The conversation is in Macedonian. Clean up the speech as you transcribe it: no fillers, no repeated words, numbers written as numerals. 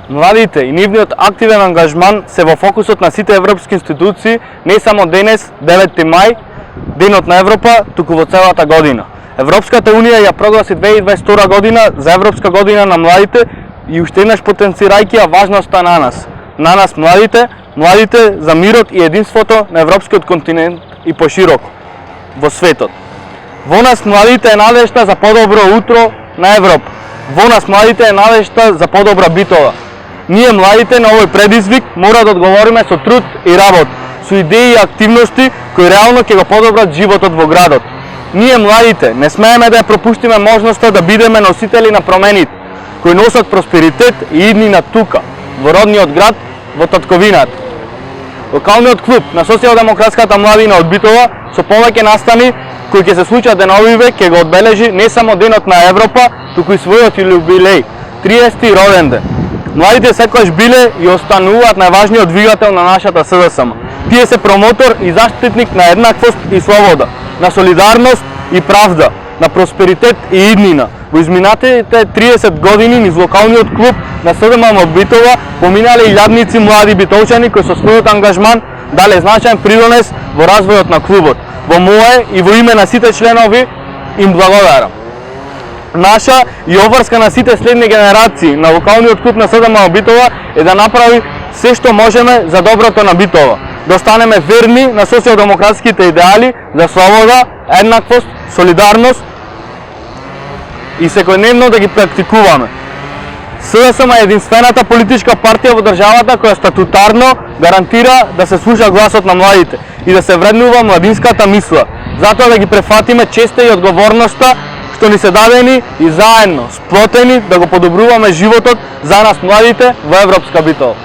Младите и нивниот активен ангажман се во фокусот на сите европски институции, не само денес, 9 мај, Денот на Европа, туку во целата година. Европската Унија ја прогласи 2022 година за Европска година на младите и уште еднаш потенцирајќи ја важноста на нас младите за мирот и единството на европскиот континент и пошироко во светот. Во нас младите е надежта за подобро утро на Европа. Во нас младите е надежта за подобра битова. Ние младите на овој предизвик мора да одговориме со труд и работа, со идеи и активности кои реално ќе го подобрат животот во градот. Ние младите не смееме да ја пропуштиме можноста да бидеме носители на промените, кои носат просперитет и иднина тука, во родниот град, во татковината. Локалниот клуб на Социјалдемократската младина од Битола со повеќе настани кои ќе се случат деновиве ќе го одбележи не само Денот на Европа, туку и својот јубилеј, 30-ти роден ден. Младите секогаш биле и остануваат најважниот двигател на нашата СДСМ. Тие се промотор и заштитник на еднаквост и слобода, на солидарност и правда, на просперитет и иднина. Во изминатите 30 години низ локалниот клуб на СДМ Битола поминале илјадници млади битолчани кои со својот ангажман дале значаен придонес во развојот на клубот. Во мое и во име на сите членови им благодарам. Наша и обврска на сите следни генерации на локалниот клуб на СДМ Битола е да направи се што можеме за доброто на Битола, да останеме верни на социјалдемократските идеали за слобода, еднаквост, солидарност и секојдневно да ги практикуваме. СДСМ е единствената политичка партија во државата која статутарно гарантира да се слуша гласот на младите и да се вреднува младинската мисла. Затоа да ги префатиме честа и одговорноста што ни се дадени и заедно, сплотени, да го подобруваме животот за нас младите во Европска Битола.